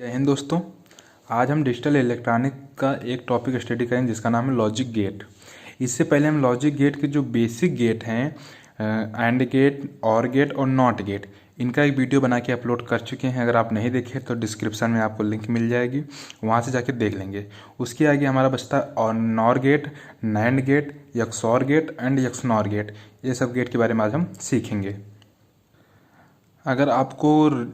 जय हिंद दोस्तों। आज हम डिजिटल इलेक्ट्रॉनिक का एक टॉपिक स्टडी करेंगे जिसका नाम है लॉजिक गेट। इससे पहले हम लॉजिक गेट के जो बेसिक गेट हैं, एंड गेट, और गेट और नॉट गेट, इनका एक वीडियो बना के अपलोड कर चुके हैं। अगर आप नहीं देखे तो डिस्क्रिप्शन में आपको लिंक मिल जाएगी, वहाँ से जाके देख लेंगे। उसके आगे हमारा बचता है और NOR gate, NAND gate, XOR gate and XNOR gate. ये सब गेट के बारे में आज हम सीखेंगे। अगर आपको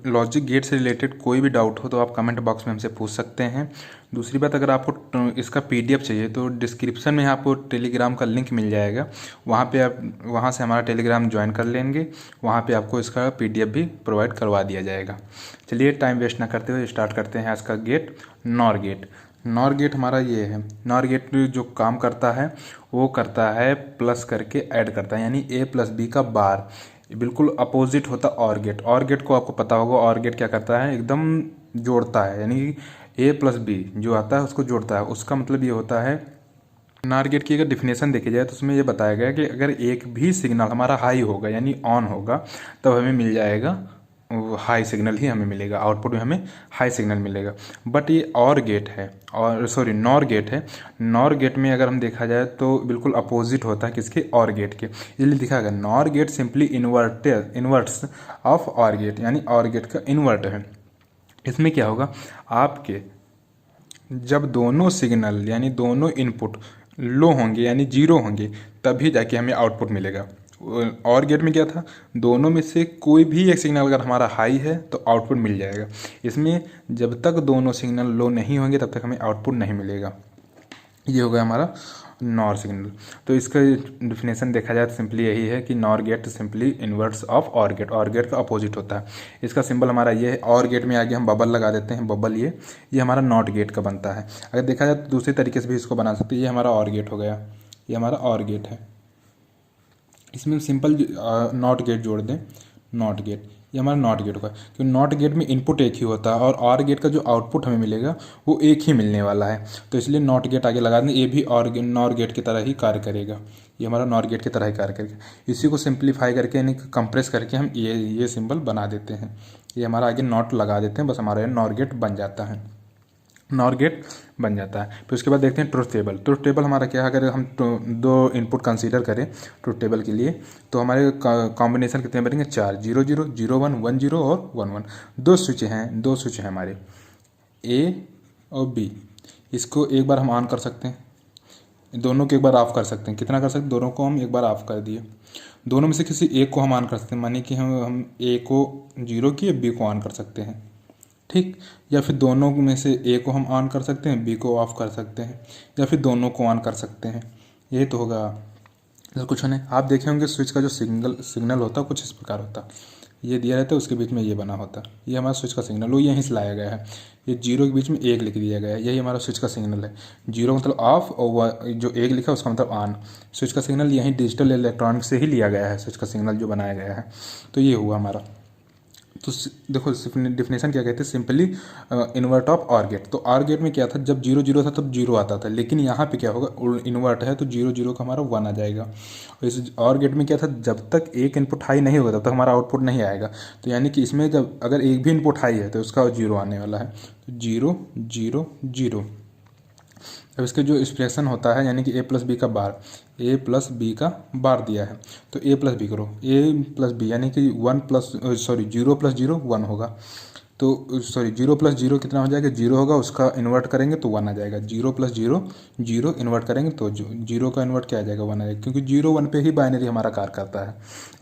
लॉजिक गेट से रिलेटेड कोई भी डाउट हो तो आप कमेंट बॉक्स में हमसे पूछ सकते हैं। दूसरी बात, अगर आपको इसका पीडीएफ चाहिए तो डिस्क्रिप्शन में आपको टेलीग्राम का लिंक मिल जाएगा, वहाँ पे आप वहाँ से हमारा टेलीग्राम ज्वाइन कर लेंगे। वहाँ पे आपको इसका पीडीएफ भी प्रोवाइड करवा दिया जाएगा। चलिए टाइम वेस्ट ना करते हुए स्टार्ट करते हैं आज का gate, NOR gate. NOR gate हमारा ये है। नॉर गेट जो काम करता है वो करता है प्लस करके ऐड करता है, यानी ए प्लस बी का बार बिल्कुल अपोजिट होता है और गेट। और गेट को आपको पता होगा, और गेट क्या करता है, एकदम जोड़ता है, यानी ए प्लस बी जो आता है उसको जोड़ता है। उसका मतलब ये होता है, नॉर गेट की अगर डिफिनेशन देखी जाए तो उसमें ये बताया गया है कि अगर एक भी सिग्नल हमारा हाई होगा यानी ऑन होगा तब हमें मिल जाएगा हाई सिग्नल ही हमें मिलेगा, आउटपुट में हमें हाई सिग्नल मिलेगा। बट ये और गेट है, और सॉरी नॉर गेट है। नॉर गेट में अगर हम देखा जाए तो बिल्कुल अपोजिट होता है किसके, और गेट के। इसलिए दिखा गया NOR gate simply inverts of OR gate, यानी और गेट का इन्वर्ट है। इसमें क्या होगा, आपके जब दोनों सिग्नल यानी दोनों इनपुट लो होंगे यानी जीरो होंगे तभी जाके हमें आउटपुट मिलेगा। और गेट में क्या था, दोनों में से कोई भी एक सिग्नल अगर हमारा हाई है तो आउटपुट मिल जाएगा। इसमें जब तक दोनों सिग्नल लो नहीं होंगे तब तक हमें आउटपुट नहीं मिलेगा। ये हो गया हमारा नॉर सिग्नल। तो इसका डिफिनेशन देखा जाए तो सिंपली यही है कि NOR gate simply inverse of OR gate. OR gate का अपोजिट होता है। इसका सिंबल हमारा ये है। और गेट में आगे हम बबल लगा देते हैं, बबल ये हमारा नॉट गेट का बनता है। अगर देखा जाए तो दूसरे तरीके से भी इसको बना सकते हैं। ये हमारा और गेट हो गया, ये हमारा और गेट है। इसमें सिंपल नॉट गेट जोड़ दें, नॉट गेट, ये हमारा नॉट गेट होगा। क्योंकि नॉट गेट में इनपुट एक ही होता है और गेट का जो आउटपुट हमें मिलेगा वो एक ही मिलने वाला है, तो इसलिए नॉट गेट आगे लगा दें। ये भी और नॉर गेट की तरह ही कार्य करेगा, ये हमारा नॉर गेट की तरह ही कार्य करेगा। इसी को सिंप्लीफाई करके यानी कंप्रेस करके हम ये सिंबल बना देते हैं। ये हमारा आगे नॉट लगा देते हैं, बस हमारा ये नॉर गेट बन जाता है, नॉर गेट बन जाता है। फिर उसके बाद देखते हैं ट्रुथ टेबल। ट्रुथ टेबल हमारा क्या है, अगर हम दो इनपुट कंसीडर करें ट्रुथ टेबल के लिए तो हमारे कॉम्बिनेशन कितने बनेंगे, 4, 0 0 0 1 1 0 और 1 1। दो स्विच हैं हमारे ए और बी। इसको एक बार हम ऑन कर सकते हैं, दोनों को एक बार ऑफ कर सकते हैं। कितना कर सकते हैं, दोनों को हम एक बार ऑफ कर दिए। दोनों में से किसी एक को हम ऑन कर सकते हैं, मानिए कि हम ए को 0 किए, बी को ऑन कर सकते हैं, ठीक। या फिर दोनों में से ए को हम ऑन कर सकते हैं, बी को ऑफ कर सकते हैं, या फिर दोनों को ऑन कर सकते हैं। यही तो होगा, जैसे कुछ नहीं। आप देखे होंगे स्विच का जो सिग्नल होता है कुछ इस प्रकार होता, ये दिया रहता है, उसके बीच में ये बना होता। ये हमारा स्विच का सिग्नल वो यहीं से लाया गया है। ये 0 के बीच में 1 लिख दिया गया है, यही हमारा स्विच का सिग्नल है। 0 मतलब ऑफ और जो 1 लिखा है उसका मतलब ऑन। स्विच का सिग्नल यहीं डिजिटल इलेक्ट्रॉनिक से ही लिया गया है, स्विच का सिग्नल जो बनाया गया है। तो ये हुआ हमारा। तो देखो डिफिनेशन क्या कहते हैं, simply invert of OR gate. तो और गेट में क्या था, जब 0 0 था तब 0 आता था, लेकिन यहाँ पे क्या होगा, इन्वर्ट है तो 0 0 का हमारा 1 आ जाएगा। और इस और गेट में क्या था, जब तक एक इनपुट हाई नहीं होगा तब तक हमारा आउटपुट नहीं आएगा। तो यानी कि इसमें जब अगर एक भी इनपुट हाई है तो उसका 0 आने वाला है। तो 0 0 0। अब इसके जो एक्सप्रेशन होता है यानी कि ए प्लस बी का बार, ए प्लस बी का बार दिया है तो ए प्लस बी करो, ए प्लस बी यानी कि 0 प्लस 0 1 होगा। तो 0 प्लस 0 कितना हो जाएगा, 0 होगा, उसका इन्वर्ट करेंगे तो 1 आ जाएगा। 0 प्लस 0 0, इन्वर्ट करेंगे तो 0 का इन्वर्ट क्या आ जाएगा, 1 आ जाएगा। क्योंकि 0 1 पे ही बाइनरी हमारा कार्य करता है,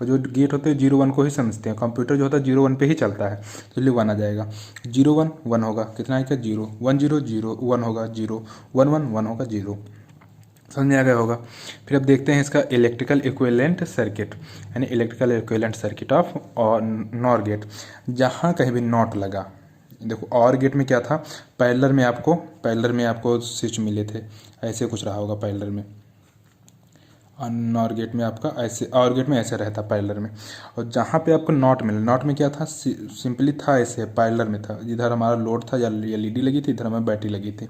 और जो गेट होते हैं 0 1 को ही समझते हैं। कंप्यूटर जो होता है 0 1 पे ही चलता है, तो इसलिए 1 आ जाएगा। 0 1 1 होगा, कितना आएगा 0 1 0 0 1 होगा, 0 1 1 1 होगा, 0। समझ में आ गया होगा। फिर अब देखते हैं इसका इलेक्ट्रिकल इक्विवेलेंट सर्किट, यानी इलेक्ट्रिकल इक्विवेलेंट सर्किट ऑफ और नॉर गेट। जहाँ कहीं भी नॉट लगा, देखो और गेट में क्या था, पैरेलल में आपको स्विच मिले थे, ऐसे कुछ रहा होगा पैरेलल में। नॉर गेट में आपका ऐसे, और गेट में ऐसे रहता पैरेलल में। और जहाँ पे आपको नॉट मिले, नॉट में क्या था, सिंपली था ऐसे पैरेलल में था, इधर हमारा लोड था या एलईडी लगी थी, इधर हमें बैटरी लगी थी,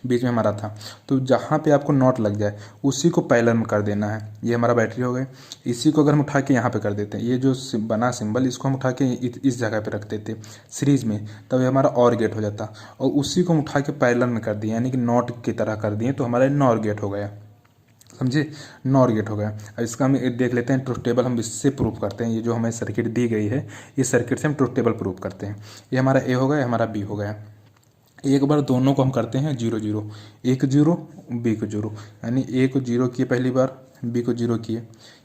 बीच में हमारा था। तो जहाँ पे आपको नॉट लग जाए उसी को पैरेलल में कर देना है। ये हमारा बैटरी हो गए। इसी को अगर हम उठा के यहाँ पे कर देते हैं, ये जो बना सिंबल, इसको हम उठा के इस जगह पे रख देते सीरीज में, तब ये हमारा और गेट हो जाता। और उसी को हम उठा के पैरेलल में कर दिए, यानी कि नॉट की तरह कर दिए, तो हमारा नॉर गेट हो गया। समझे, नॉर गेट हो गया। अब इसका हम देख लेते हैं ट्रुथ टेबल, हम इससे प्रूफ करते हैं। ये जो हमें सर्किट दी गई है, इस सर्किट से हम ट्रुथ टेबल प्रूफ करते हैं। ये हमारा ए हो गया, ये हमारा बी हो गया। एक बार दोनों को हम करते हैं 0 0, ए को 0 बी को 0, यानी ए को 0 किए पहली बार, बी को 0 किए,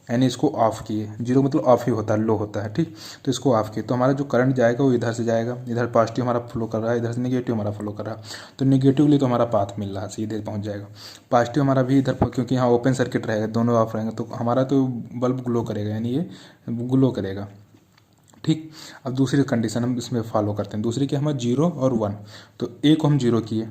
यानी इसको ऑफ किए। 0 मतलब ऑफ ही होता है, लो होता है, ठीक। तो इसको ऑफ किए, तो हमारा जो करंट जाएगा वो इधर से जाएगा, इधर पॉजिटिव हमारा फ्लो कर रहा है, इधर से नेगेटिव हमारा फ्लो कर रहा है। तो नेगेटिव लिए तो हमारा पाथ मिल रहा है, सीधे पहुंच जाएगा। पॉजिटिव हमारा भी इधर, क्योंकि यहाँ ओपन सर्किट रहेगा, दोनों ऑफ रहेंगे, तो हमारा तो बल्ब ग्लो करेगा, यानी ये ग्लो करेगा, ठीक। अब दूसरी कंडीशन हम इसमें फॉलो करते हैं। दूसरी क्या, हमारा 0 और 1। तो ए को हम 0 किए,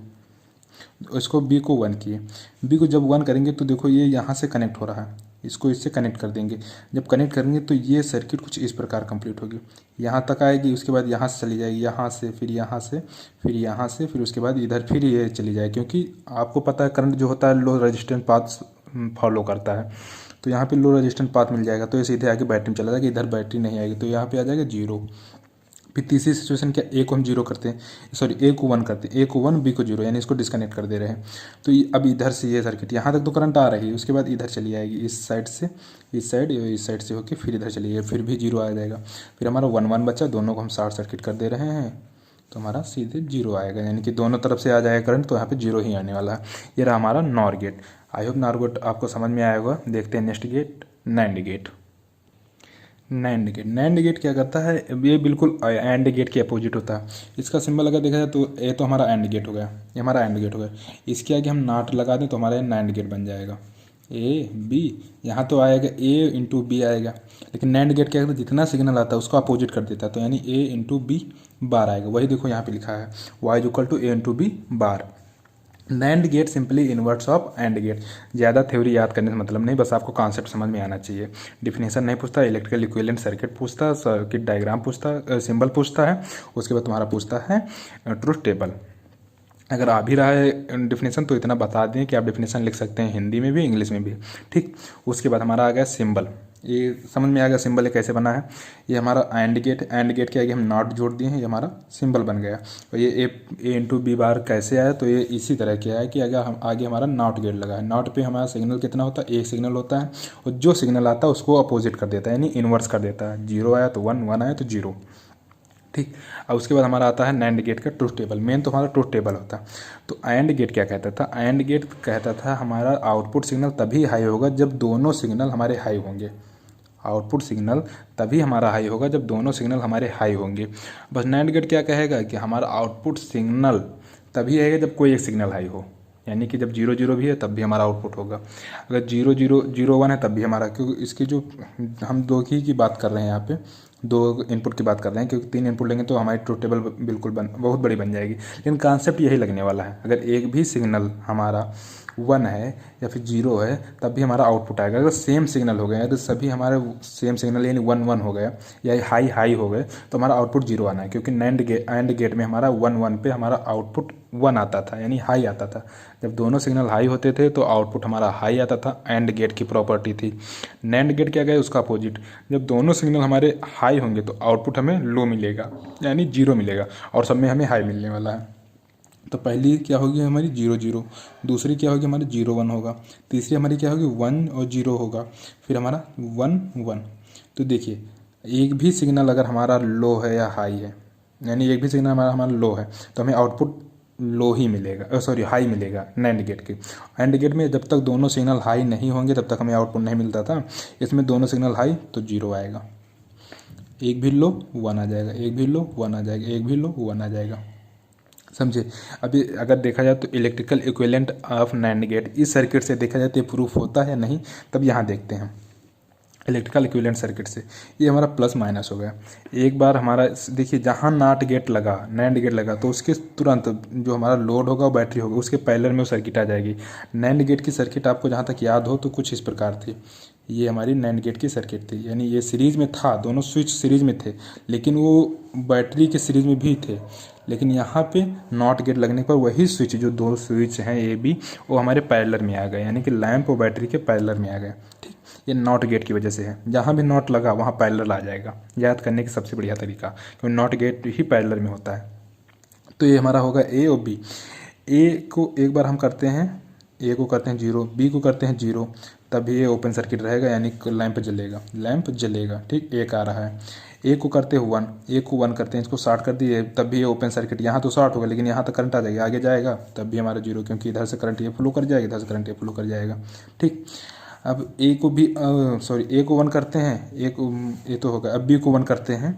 इसको बी को 1 किए। बी को जब 1 करेंगे तो देखो ये यहाँ से कनेक्ट हो रहा है, इसको इससे कनेक्ट कर देंगे। जब कनेक्ट करेंगे तो ये सर्किट कुछ इस प्रकार कंप्लीट होगी, यहाँ तक आएगी, उसके बाद यहाँ से चली जाएगी, यहाँ से, फिर यहाँ से, फिर यहाँ से, फिर उसके बाद इधर फिर ये चली जाएगी। क्योंकि आपको पता है करंट जो होता है लो रेजिस्टेंस पाथ फॉलो करता है, तो यहाँ पे लो रेजिस्टेंस पाथ मिल जाएगा, तो ये सीधे आके बैटरी में चला जाएगा, इधर बैटरी नहीं आएगी, तो यहाँ पे आ जाएगा 0। फिर तीसरी सिचुएशन क्या, ए को हम 0 करते हैं, सॉरी ए को 1 करते हैं, ए को 1 बी को 0, यानी इसको डिस्कनेक्ट कर दे रहे हैं। तो अब इधर से ये सर्किट यहाँ तक तो करंट आ रही है, उसके बाद इधर चली आएगी, इस साइड से इस साइड से होके फिर इधर चली जाएगी, फिर भी 0 आ जाएगा। फिर हमारा 1 1 बचा, दोनों को हम शॉर्ट सर्किट कर दे रहे हैं, तो हमारा सीधे 0 आएगा, यानी कि दोनों तरफ से आ जाएगा करंट, तो यहाँ पे 0 ही आने वाला है। ये रहा हमारा NOR gate. I hope NOR gate आपको समझ में आया होगा। देखते हैं next gate, NAND gate. NAND gate, NAND gate क्या करता है, ये बिल्कुल एंड गेट के अपोजिट होता है। इसका सिंबल अगर देखा जाए तो ये तो हमारा एंड गेट हो गया, ये हमारा एंड गेट हो गया। इसके आगे हम नॉट लगा दें तो हमारा नैंड गेट बन जाएगा। ए बी, यहाँ तो आएगा ए इंटू बी आएगा, लेकिन नैंड गेट क्या करता है, जितना सिग्नल आता है उसको अपोजिट कर देता है, तो यानी ए इंटू बी बार आएगा। वही देखो यहाँ पे लिखा है Y equal to A into B bar. NAND gate simply inverts of AND gate. ज़्यादा थ्योरी याद करने से मतलब नहीं, बस आपको कॉन्सेप्ट समझ में आना चाहिए। डिफिनेशन नहीं पूछता, इलेक्ट्रिकल इक्विवेलेंट सर्किट पूछता, सर्किट डायग्राम पूछता, सिंबल पूछता है, उसके बाद तुम्हारा पूछता है ट्रुथ टेबल। अगर आ भी रहा है डिफिनेशन तो इतना बता दें कि आप डिफिनेशन लिख सकते हैं हिंदी में भी इंग्लिश में भी, ठीक। उसके बाद हमारा आ गया सिंबल। ये समझ में आ गया सिंबल ये कैसे बना है। ये हमारा एंड गेट, एंड गेट के आगे हम नॉट जोड़ दिए हैं, ये हमारा सिंबल बन गया। और ये ए इंटू बी बार कैसे आया, तो ये इसी तरह किया है कि अगर हम आगे हमारा नॉट गेट लगा है, नॉट पे हमारा सिग्नल कितना होता है, एक सिग्नल होता है, और जो सिग्नल आता है उसको अपोजिट कर देता है, यानी इन्वर्स कर देता है। 0 आया तो 1, 1 आया तो 0, ठीक। अब उसके बाद हमारा आता है नैंड गेट का ट्रुथ टेबल। मेन तो हमारा ट्रुथ टेबल होता है। तो एंड गेट क्या कहता था, एंड गेट कहता था हमारा आउटपुट सिग्नल तभी हाई होगा जब दोनों सिग्नल हमारे हाई होंगे। आउटपुट सिग्नल तभी हमारा हाई होगा जब दोनों सिग्नल हमारे हाई होंगे। बस नैंड गेट क्या कहेगा कि हमारा आउटपुट सिग्नल तभी आएगा जब कोई एक सिग्नल हाई हो, यानी कि जब 0 0 भी है तब भी हमारा आउटपुट होगा। अगर 0 0 0 1 है तब भी हमारा, क्योंकि इसकी जो हम दो की बात कर रहे हैं यहाँ पे, 2 इनपुट की बात कर रहे हैं, क्योंकि 3 इनपुट लेंगे तो हमारी ट्रुथ टेबल बिल्कुल बहुत बड़ी बन जाएगी। लेकिन कॉन्सेप्ट यही लगने वाला है, अगर एक भी सिग्नल हमारा 1 है या फिर 0 है तब भी हमारा आउटपुट आएगा। अगर सेम सिग्नल हो गए, अगर सभी हमारे सेम सिग्नल यानी 1 1 हो गया या हाई हाई हो गए तो हमारा आउटपुट 0 आना है, क्योंकि एंड गेट में हमारा 1 1 पे हमारा आउटपुट 1 आता था, यानी हाई आता था। जब दोनों सिग्नल हाई होते थे तो आउटपुट हमारा हाई आता था, एंड गेट की प्रॉपर्टी थी। नैंड गेट क्या गया, उसका अपोजिट, जब दोनों सिग्नल हमारे हाई होंगे तो आउटपुट हमें लो मिलेगा, यानी 0 मिलेगा, और सब में हमें हाई मिलने वाला है। तो पहली क्या होगी हमारी 0 0, दूसरी क्या होगी हमारी 0 1 होगा, तीसरी हमारी क्या होगी 1 और 0 होगा, फिर हमारा 1 1। तो देखिए एक भी सिग्नल अगर हमारा लो है या हाई है, यानी एक भी सिग्नल हमारा लो है तो हमें आउटपुट लो ही मिलेगा, सॉरी हाई मिलेगा नैंड गेट के। एंड गेट में जब तक दोनों सिग्नल हाई नहीं होंगे तब तक हमें आउटपुट नहीं मिलता था। इसमें दोनों सिग्नल हाई तो 0 आएगा, एक भी लो 1 आ जाएगा, एक भी लो 1 आ जाएगा, एक भी लो 1 आ जाएगा। समझे। अभी अगर देखा जाए तो electrical equivalent of NAND gate इस सर्किट से देखा जाए तो प्रूफ होता है या नहीं, तब यहाँ देखते हैं। इलेक्ट्रिकल इक्विवेलेंट सर्किट से। ये हमारा प्लस माइनस हो गया। एक बार हमारा देखिए जहाँ नॉट गेट लगा, नैंड गेट लगा, तो उसके तुरंत जो हमारा लोड होगा बैटरी होगा उसके पैरेलल में वो सर्किट आ जाएगी। नैंड गेट की सर्किट आपको जहाँ तक याद हो तो कुछ इस प्रकार थी। ये हमारी नैंड गेट की सर्किट थी, यानी ये सीरीज में था, दोनों स्विच सीरीज में थे, लेकिन वो बैटरी के सीरीज में भी थे। लेकिन यहाँ पे नॉट गेट लगने पर वही स्विच, जो दो स्विच हैं ए बी, वो हमारे पैरेलल में आ गए, यानी कि लैंप और बैटरी के पैरेलल में आ गए। ठीक, ये नॉट गेट की वजह से है। जहाँ भी नॉट लगा वहाँ पैरेलल आ जाएगा, याद करने की सबसे बढ़िया तरीका, क्योंकि नॉट गेट ही पैरेलल में होता है। तो ये हमारा होगा ए और बी। ए को एक बार हम करते हैं, ए को करते हैं 0, बी को करते हैं 0, तभी ये ओपन सर्किट रहेगा, यानी लैंप जलेगा, लैंप जलेगा। ठीक, एक आ रहा है। ए को करते हैं 1, ए को 1 करते हैं, इसको शॉर्ट कर दिए, तब भी ये ओपन सर्किट, यहाँ तो शॉर्ट होगा लेकिन यहाँ तक करंट आ जाएगा, आगे जाएगा तब भी हमारा 0, क्योंकि इधर से करंट ये फ्लो कर जाएगा, इधर से करंट ये फ्लो कर जाएगा। ठीक, अब ए को भी ए को 1 करते हैं, ए को ए तो होगा, अब बी को 1 करते हैं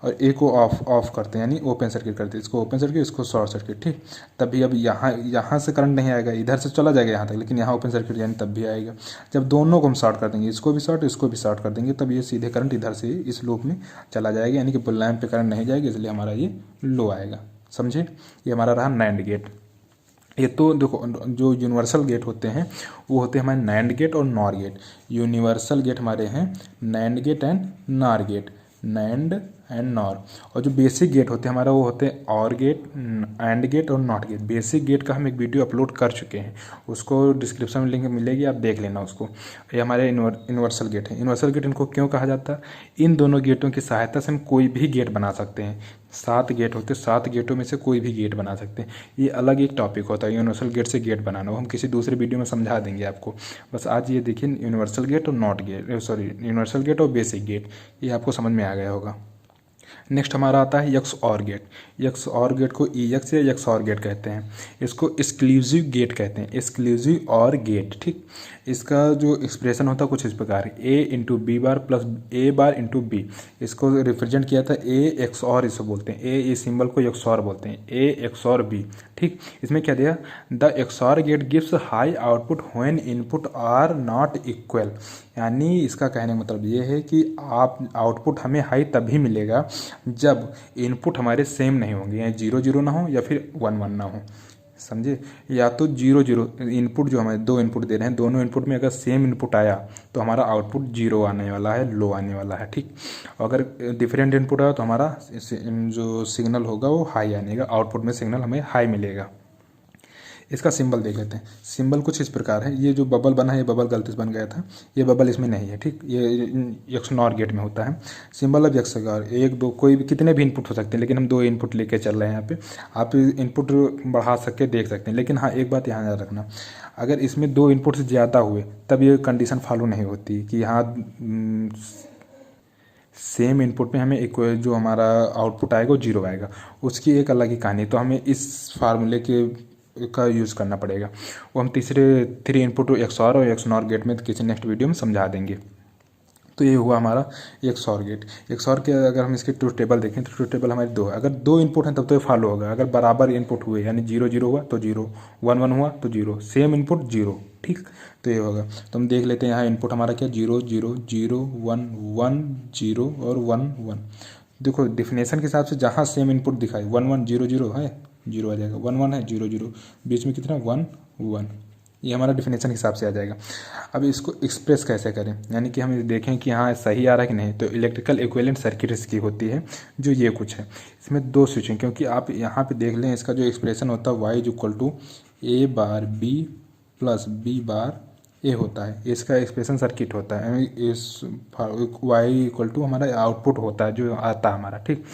और ए को ऑफ करते हैं, यानी ओपन सर्किट करते हैं, इसको ओपन सर्किट, इसको शॉर्ट सर्किट। ठीक, तभी अब यहाँ से करंट नहीं आएगा, इधर से चला जाएगा यहाँ तक, लेकिन यहाँ ओपन सर्किट यानी तब भी आएगा। जब दोनों को हम शॉर्ट कर देंगे, इसको भी शॉर्ट, इसको भी शॉर्ट कर देंगे, तब ये सीधे करंट इधर से इस लूप में चला जाएगा, यानी कि लैंप पे करंट नहीं जाएगी, इसलिए हमारा ये लो आएगा। समझे, ये हमारा रहा नैंड गेट। ये तो देखो, जो यूनिवर्सल गेट होते हैं वो होते हैं हमारे नैंड गेट और नॉर गेट। यूनिवर्सल गेट हमारे हैं NAND gate and NOR gate, NAND and NOR. और जो बेसिक गेट होते हैं हमारा, वो होते हैं और गेट, एंड गेट और नॉट गेट। बेसिक गेट का हम एक वीडियो अपलोड कर चुके हैं, उसको डिस्क्रिप्शन में लिंक मिलेगी, आप देख लेना उसको। ये हमारे यूनिवर्सल गेट है। यूनिवर्सल गेट इनको क्यों कहा जाता है? इन दोनों गेटों की सहायता से हम कोई भी गेट बना सकते हैं। 7 गेट होते हैं, 7 गेटों में से कोई भी गेट बना सकते हैं। ये अलग एक टॉपिक होता है यूनिवर्सल गेट से गेट बनाना, वो हम किसी दूसरे वीडियो में समझा देंगे आपको। बस आज ये देखिए, यूनिवर्सल गेट और NOT gate, sorry universal gate और बेसिक गेट, ये आपको समझ में आ गया होगा। नेक्स्ट हमारा आता है यक्स और गेट। यक्स और गेट को ई यक्स या यक्स और गेट कहते हैं। इसको एक्सक्लूसिव गेट कहते हैं, एक्सक्लूसिव और गेट। ठीक, इसका जो एक्सप्रेशन होता है कुछ इस प्रकार, ए into B bar plus A bar into B. इसको रिप्रेजेंट किया था ए एक्स और, इसे बोलते हैं ए, इस सिंबल को एक्स और बोलते हैं, ए एक्स और बी। ठीक, इसमें क्या दिया, the XOR gate gives high output when input are not equal. यानी इसका कहने का मतलब ये है कि आप आउटपुट हमें हाई तभी मिलेगा जब इनपुट हमारे सेम नहीं होंगे, यानी 0 0 ना हो या फिर 1 1 ना हो। समझे, या तो 0 0 इनपुट, जो हमारे 2 इनपुट दे रहे हैं, दोनों इनपुट में अगर सेम इनपुट आया तो हमारा आउटपुट 0 आने वाला है, लो आने वाला है। ठीक, अगर डिफरेंट इनपुट आया तो हमारा जो सिग्नल होगा वो हाई आनेगा, आउटपुट में सिग्नल हमें हाई मिलेगा। इसका सिंबल देख लेते हैं। सिंबल कुछ इस प्रकार है, ये जो बबल बना है ये बबल गलती से बन गया था, ये बबल इसमें नहीं है। ठीक, ये यक्स नॉर गेट में होता है। सिंबल अब यक्स का 1 2 कोई भी कितने भी इनपुट हो सकते हैं, लेकिन हम 2 इनपुट लेके चल रहे हैं यहाँ पे। आप इनपुट बढ़ा सके देख सकते हैं, लेकिन हाँ एक बात यहाँ याद रखना, अगर इसमें 2 इनपुट से ज़्यादा हुए तब ये कंडीशन फॉलो नहीं होती कि यहाँ सेम इनपुट में हमें एक जो हमारा आउटपुट आएगा वो 0 आएगा, उसकी एक अलग ही कहानी। तो हमें इस फार्मूले के का यूज़ करना पड़ेगा, वो हम तीसरे 3 इनपुट एक्स और एक्स नॉर गेट में किसी नेक्स्ट वीडियो में समझा देंगे। तो ये हुआ हमारा एक्स और गेट। एक्स और के अगर हम इसके ट्रूथ टेबल देखें तो ट्रूथ टेबल हमारी 2 है। अगर 2 इनपुट हैं तब तो ये फॉलो होगा, अगर बराबर इनपुट हुए यानी 0 0 हुआ तो 0, 1 1 हुआ तो 0, सेम इनपुट 0। ठीक, तो ये होगा। तो हम देख लेते हैं यहाँ इनपुट हमारा क्या, 0 0 0 1 1 0 और 1 1। देखो डिफिनेशन के हिसाब से जहाँ सेम इनपुट दिखाए 1 1 0 0 है 0 आ जाएगा, 1 1 है 0 0, बीच में कितना 1 1, ये हमारा डिफिनेशन के हिसाब से आ जाएगा। अब इसको एक्सप्रेस कैसे करें, यानी कि हम देखें कि हाँ सही आ रहा है कि नहीं। तो इलेक्ट्रिकल इक्विवेलेंट सर्किट इसकी होती है जो ये कुछ है। इसमें 2 स्विच हैं, क्योंकि आप यहाँ पे देख लें इसका जो एक्सप्रेशन होता है Y is equal to A bar B plus B bar A होता है। इसका एक्सप्रेशन सर्किट होता है, इस वाई इक्वल टू हमारा आउटपुट होता है जो आता है हमारा। ठीक,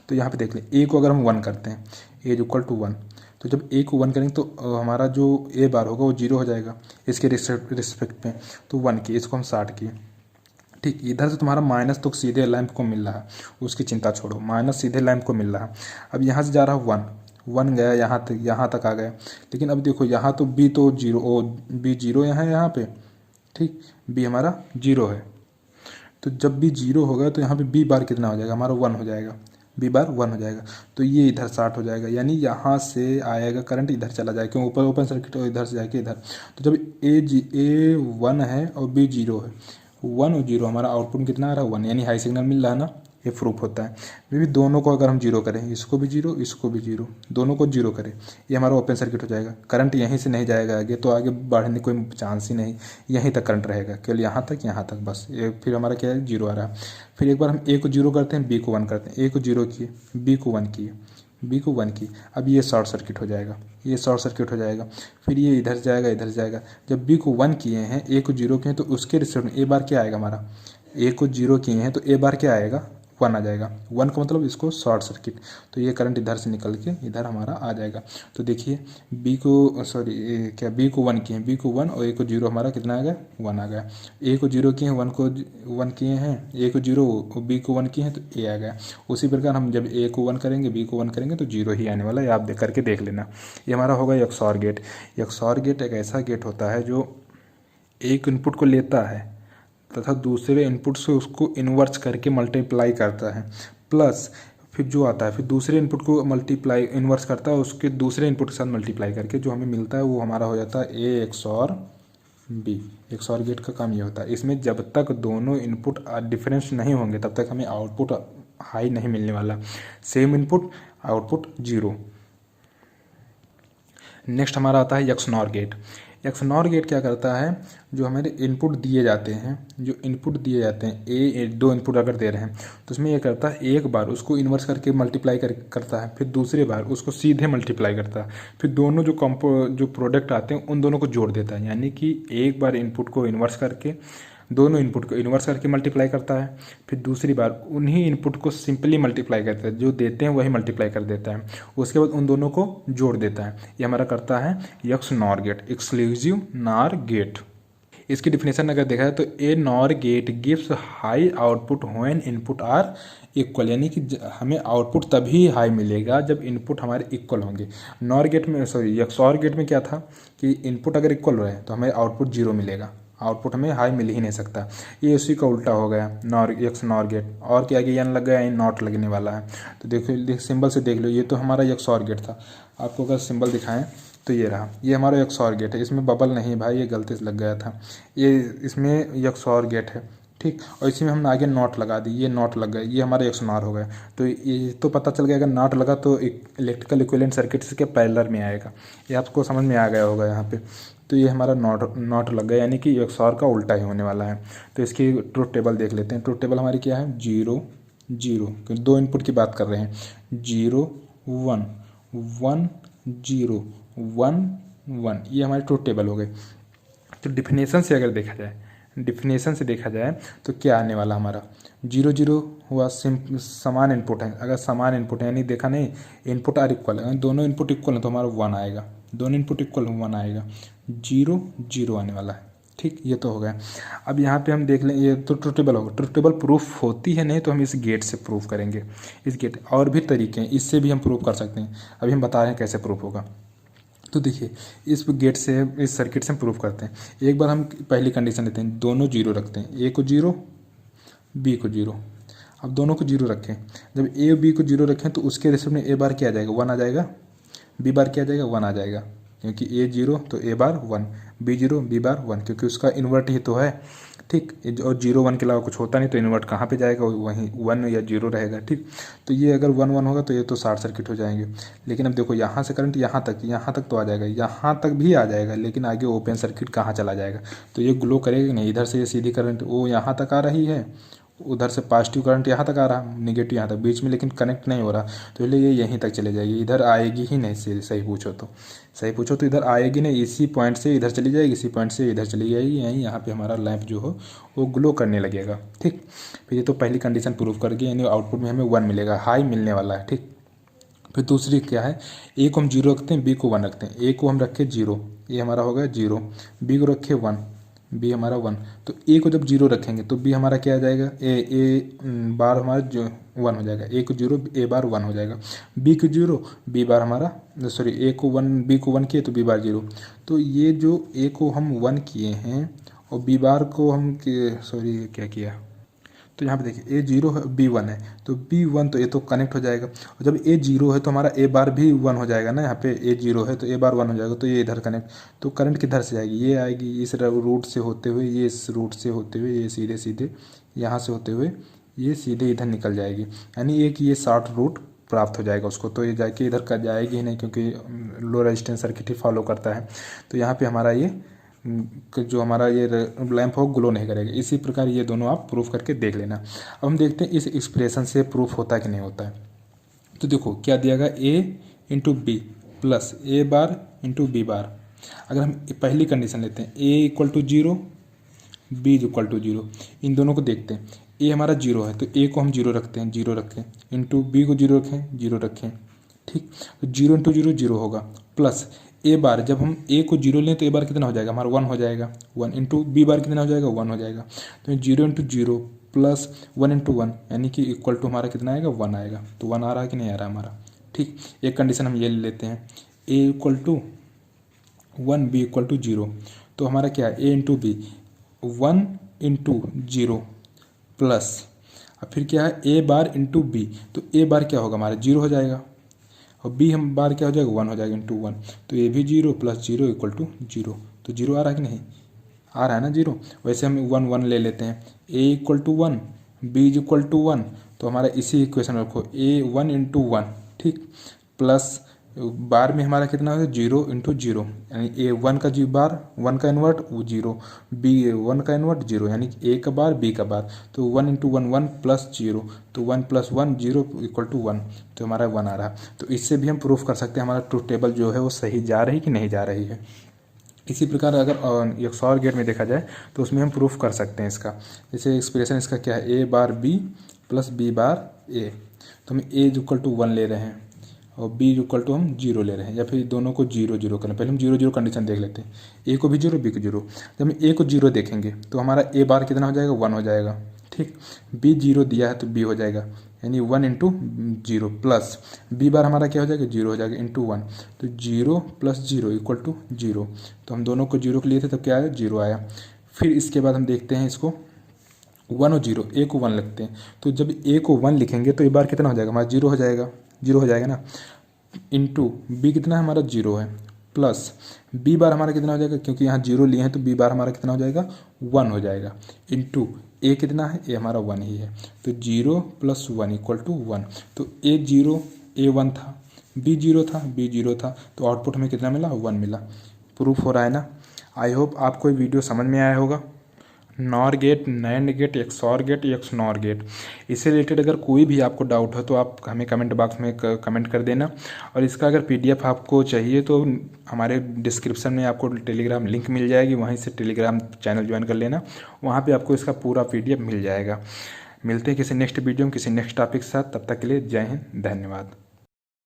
तो यहाँ पे देख लें ए को अगर हम 1 करते हैं, ए इज इक्वल टू 1, तो जब ए को 1 करेंगे तो हमारा जो ए बार होगा वो 0 हो जाएगा इसके रिस्पेक्ट में, तो 1 की इसको हम 60 किए। ठीक, इधर से तुम्हारा माइनस तो सीधे लैंप को मिल रहा है, उसकी चिंता छोड़ो, माइनस सीधे लैंप को मिल रहा है। अब यहाँ से जा रहा है 1 गया यहाँ तक आ गया, लेकिन अब देखो यहाँ तो बी तो 0, ओ बी 0 यहाँ पे। ठीक, बी हमारा 0 है, तो जब बी 0 होगा तो यहाँ पे बी बार कितना हो जाएगा हमारा 1 हो जाएगा, बी बार 1 हो जाएगा। तो ये इधर 60 हो जाएगा, यानी यहाँ से आएगा करंट इधर चला जाएगा, क्यों ऊपर ओपन सर्किट और इधर से जाके इधर। तो जब ए 1 है और बी 0 है, 1 और 0 हमारा आउटपुट में कितना आ रहा है 1, यानी हाई सिग्नल मिल रहा है ना, ये प्रूफ होता है। फिर भी दोनों को अगर हम जीरो करें, इसको भी जीरो इसको भी जीरो, दोनों को जीरो करें, ये हमारा ओपन सर्किट हो जाएगा। करंट यहीं से नहीं जाएगा आगे, तो आगे बढ़ने कोई चांस ही नहीं, यहीं तक करंट रहेगा, केवल यहाँ तक बस। ये फिर हमारा क्या है, जीरो आ रहा है। फिर एक बार हम ए को जीरो करते हैं, बी को 1 करते हैं, ए को जीरो किए, बी को 1 किए, बी को 1 की, अब ये शॉर्ट सर्किट हो जाएगा, ये शॉर्ट सर्किट हो जाएगा। फिर ये इधर जाएगा इधर जाएगा। जब बी को 1 किए हैं, ए को जीरो किए हैं, तो उसके रिस्पेक्ट में ए बार क्या आएगा हमारा, ए को जीरो किए हैं तो ए बार क्या आएगा 1 आ जाएगा। 1 का मतलब इसको शॉर्ट सर्किट, तो ये करंट इधर से निकल के इधर हमारा आ जाएगा। तो देखिए बी को सॉरी क्या बी को 1 किए हैं, बी को 1 और ए को जीरो, हमारा कितना आ गया 1 आ गया। ए को जीरो किए हैं, 1 को 1 किए हैं, ए को जीरो और बी को 1 किए हैं तो ए आ गया। उसी प्रकार हम जब ए को 1 करेंगे, बी को 1 करेंगे तो जीरो ही आने वाला है, आप देख करके देख लेना। ये हमारा होगा एक्सॉर गेट। एक्सॉर गेट एक ऐसा गेट होता है जो एक इनपुट को लेता है तथा दूसरे इनपुट से उसको इन्वर्स करके मल्टीप्लाई करता है, प्लस फिर जो आता है फिर दूसरे इनपुट को मल्टीप्लाई इन्वर्स करता है, उसके दूसरे इनपुट के साथ मल्टीप्लाई करके जो हमें मिलता है वो हमारा हो जाता है A XOR B. XOR gate का काम ये होता है। इसमें जब तक दोनों इनपुट डिफरेंस नहीं होंगे तब तक हमें आउटपुट हाई नहीं मिलने वाला। Same input output zero. Next हमारा आता है एक्सनॉर गेट। एक्सनॉर गेट क्या करता है, जो हमारे इनपुट दिए जाते हैं, जो इनपुट दिए जाते हैं ए दो इनपुट अगर दे रहे हैं तो उसमें ये करता है एक बार उसको इन्वर्स करके मल्टीप्लाई करता है, फिर दूसरी बार उसको सीधे मल्टीप्लाई करता है, फिर दोनों जो प्रोडक्ट आते हैं उन दोनों को जोड़ देता है। यानी कि एक बार इनपुट को इन्वर्स करके दोनों इनपुट को इन्वर्स करके मल्टीप्लाई करता है, फिर दूसरी बार उन्हीं इनपुट को सिंपली मल्टीप्लाई करता है, जो देते हैं वही मल्टीप्लाई कर देता है, उसके बाद उन दोनों को जोड़ देता है। ये हमारा करता है XNOR gate, exclusive NOR gate. इसकी डिफिनेशन अगर देखा जाए तो a NOR gate gives high output when input are equal, यानी कि हमें आउटपुट तभी हाई मिलेगा जब इनपुट हमारे इक्वल होंगे। नॉर गेट में सॉरी एक्सॉर गेट में क्या था कि इनपुट अगर इक्वल रहे तो हमें आउटपुट जीरो मिलेगा, आउटपुट हमें हाई मिल ही नहीं सकता। ये उसी का उल्टा हो गया नॉर एक्स नॉर गेट। और क्या कि एन लग गया, एन नॉट लगने वाला है। तो देखो सिंबल से देख लो, ये तो हमारा एक्सॉर गेट था। आपको अगर सिंबल दिखाएं तो ये रहा, ये हमारा एक्सॉर गेट है। इसमें बबल नहीं है भाई, ये गलती से लग गया था, ये इसमें एक्सॉर गेट है, ठीक। और इसी में हमने आगे नॉट लगा दी, ये नॉट लग गया, ये हमारा एक्सनॉर हो गया। तो ये तो पता चल गया अगर नॉट लगा तो इलेक्ट्रिकल इक्विवेलेंट सर्किट के पैरेलल में आएगा। ये आपको समझ में आ गया होगा यहाँ पे। तो ये हमारा नॉट लग गया, यानी कि एक्सॉर का उल्टा ही होने वाला है। तो इसकी ट्रुथ टेबल देख लेते हैं। ट्रुथ टेबल हमारी क्या है, 0 0, क्योंकि दो इनपुट की बात कर रहे हैं, 0 1 1 0 1 1, ये हमारी ट्रुथ टेबल हो गई। तो डिफिनेशन से अगर देखा जाए, डिफिनेशन से देखा जाए तो क्या आने वाला हमारा 0 0 हुआ, समान इनपुट है। अगर समान इनपुट है यानी देखा नहीं इनपुट आर इक्वल है, दोनों इनपुट इक्वल है तो हमारा 1 आएगा, दोनों इनपुट इक्वल 1 आएगा, 0 0 आने वाला है, ठीक। ये तो हो गया। अब यहाँ पे हम देख लें, ये तो ट्रुथ टेबल होगा। ट्रुथ टेबल प्रूफ होती है नहीं तो हम इस गेट से प्रूफ करेंगे। इस गेट और भी तरीके हैं, इससे भी हम प्रूफ कर सकते हैं। अभी हम बता रहे हैं कैसे प्रूफ होगा। तो देखिए इस गेट से, इस सर्किट से हम प्रूफ करते हैं। एक बार हम पहली कंडीशन लेते हैं, दोनों जीरो रखते हैं, ए को जीरो बी को जीरो। अब दोनों को जीरो रखें, जब ए बी को जीरो रखें तो उसके रिस्पेक्ट में ए बार क्या आ जाएगा 1 आ जाएगा, बी बार क्या आ जाएगा 1 आ जाएगा, क्योंकि ए जीरो तो ए बार 1, बी जीरो बी बार 1, क्योंकि उसका इन्वर्ट ही तो है, ठीक। और 0 1 के अलावा कुछ होता नहीं तो इन्वर्ट कहाँ पे जाएगा, वहीं 1 या 0 रहेगा, ठीक। तो ये अगर 1 1 होगा तो ये तो शॉर्ट सर्किट हो जाएंगे। लेकिन अब देखो यहाँ से करंट यहाँ तक तो आ जाएगा, यहाँ तक भी आ जाएगा, लेकिन आगे ओपन सर्किट कहाँ चला जाएगा, तो ये ग्लो करेगा नहीं। इधर से ये सीधी करंट वो यहाँ तक आ रही है, उधर से पॉजिटिव करंट यहाँ तक आ रहा, निगेटिव यहाँ तक, बीच में लेकिन कनेक्ट नहीं हो रहा, तो इसलिए ये यहीं तक चले जाएगी, इधर आएगी ही नहीं। सही पूछो तो इधर आएगी नहीं, इसी पॉइंट से इधर चली जाएगी, इसी पॉइंट से इधर चली जाएगी, यहीं यहाँ पे हमारा लैंप जो हो वो ग्लो करने लगेगा, ठीक। फिर ये तो पहली कंडीशन प्रूफ कर गई, यानी आउटपुट में हमें 1 मिलेगा, हाई मिलने वाला है, ठीक। फिर दूसरी क्या है, ए को हम 0 रखते हैं, बी को 1 रखते हैं। ए को हम रखे 0, ये हमारा हो गया 0, बी को रखे 1, बी हमारा 1। तो ए को जब 0 रखेंगे तो बी हमारा क्या आ जाएगा, ए बार हमारा जो 1 हो जाएगा, ए को 0 ए बार 1 हो जाएगा, बी को 0 बी बार हमारा सॉरी ए को 1 बी को 1 किए तो बी बार 0। तो ये जो ए को हम 1 किए हैं और बी बार को हम सॉरी क्या किया, तो यहाँ पे देखिए A0 है, B1 है, तो B1 तो ये तो कनेक्ट हो जाएगा, और जब A0 है तो हमारा A बार भी 1 हो जाएगा ना, यहाँ पे A0 है तो A बार 1 हो जाएगा, तो ये इधर कनेक्ट, तो करंट किधर से जाएगी, ये आएगी इस रूट से होते हुए, ये इस रूट से होते हुए, ये सीधे सीधे यहाँ से होते हुए ये सीधे इधर निकल जाएगी, यानी एक ये शॉर्ट रूट प्राप्त हो जाएगा उसको। तो ये जाके इधर का जाएगी ही नहीं, क्योंकि लो रेजिस्टेंस सर्किट ही फॉलो करता है। तो यहाँ पे हमारा ये जो हमारा ये लैंप हो ग्लो नहीं करेगा। इसी प्रकार ये दोनों आप प्रूफ करके देख लेना। अब हम देखते हैं इस एक्सप्रेशन से प्रूफ होता है कि नहीं होता है। तो देखो क्या दिया गया, A into B plus A bar into B bar. अगर हम पहली कंडीशन लेते हैं A equal to 0, B is equal to 0, इन दोनों को देखते हैं। ए हमारा 0 है तो ए को हम 0 रखते हैं, 0 रखें, इंटू बी को 0 रखें, 0 रखें, ठीक। तो 0 इंटू 0 0 होगा, प्लस ए बार, जब हम ए को 0 लें तो ए बार कितना हो जाएगा हमारा 1 हो जाएगा, 1 इंटू बी बार कितना हो जाएगा 1 हो जाएगा। तो 0 इंटू 0 प्लस 1 इंटू 1 यानी कि इक्वल टू हमारा कितना आएगा 1 आएगा। तो 1 आ रहा है कि नहीं आ रहा हमारा, ठीक। एक कंडीशन हम ये ले लेते हैं, A equal to 1 B equal to 0। तो हमारा क्या है, A into B 1 into 0 plus, अब फिर क्या है ए बार इंटू बी, तो ए बार क्या होगा हमारा 0 हो जाएगा, और बी हम बार क्या हो जाएगा 1 हो जाएगा इंटू 1। तो ए भी 0 प्लस 0 इक्वल टू 0। तो 0 आ रहा है कि नहीं आ रहा है ना 0। वैसे हम 1 1 ले लेते हैं, A equal to 1 B is equal to 1। तो हमारा इसी इक्वेशन में रखो ए 1 इंटू 1, ठीक, प्लस बार में हमारा कितना होगा 0 इंटू 0, यानी ए 1 का जी बार 1 का इन्वर्ट वो 0, बी 1 का इन्वर्ट 0, यानी ए का बार बी का बार। तो 1 इंटू 1 1 प्लस 0, तो 1 प्लस 1 0 इक्वल टू 1। तो हमारा 1 आ रहा है। तो इससे भी हम प्रूफ कर सकते हैं हमारा ट्रूथ टेबल जो है वो सही जा रही कि नहीं जा रही है। इसी प्रकार अगर एक XOR गेट में देखा जाए तो उसमें हम प्रूफ कर सकते हैं इसका। जैसे एक्सप्रेशन इसका क्या है, ए bar B plus B bar ए। तो हम ए इक्वल टू 1 ले रहे हैं और बी इक्वल टू हम 0 ले रहे हैं, या फिर दोनों को 0 0 करें। पहले हम 0 0 कंडीशन देख लेते हैं, ए को भी 0 बी को 0। जब हम ए को 0 देखेंगे तो हमारा ए बार कितना हो जाएगा 1 हो जाएगा, ठीक। बी 0 दिया है तो बी हो जाएगा, यानी 1 इंटू 0 प्लस बी बार हमारा क्या हो जाएगा 0 हो जाएगा इंटू 1। तो 0 प्लस 0 इक्वल टू 0। तो हम दोनों को 0 को लिए थे तब क्या आया 0 आया। फिर इसके बाद हम देखते हैं इसको 1 और 0, ए को 1 लिखते हैं। तो जब ए को 1 लिखेंगे तो ए बार कितना हो जाएगा हमारा 0 हो जाएगा, 0 हो जाएगा ना, इंटू बी कितना है हमारा 0 है, प्लस बी बार हमारा कितना हो जाएगा, क्योंकि यहाँ 0 लिए हैं तो बी बार हमारा कितना हो जाएगा 1 हो जाएगा, इंटू ए कितना है ए हमारा 1 ही है। तो 0 प्लस 1 इक्वल टू 1। तो ए 0 ए 1 था, बी 0 था बी 0 था, तो आउटपुट में कितना मिला 1 मिला। प्रूफ हो रहा है ना। आई होप आपको ये वीडियो समझ में आया होगा। NOR gate, NAND gate, XOR gate, XNOR gate, इससे रिलेटेड अगर कोई भी आपको डाउट हो तो आप हमें कमेंट बॉक्स में कमेंट कर देना। और इसका अगर PDF आपको चाहिए तो हमारे डिस्क्रिप्शन में आपको टेलीग्राम लिंक मिल जाएगी, वहीं से टेलीग्राम चैनल ज्वाइन कर लेना, वहाँ पे आपको इसका पूरा PDF मिल जाएगा। मिलते हैं किसी नेक्स्ट वीडियो में किसी नेक्स्ट टॉपिक के साथ, तब तक के लिए जय हिंद, धन्यवाद।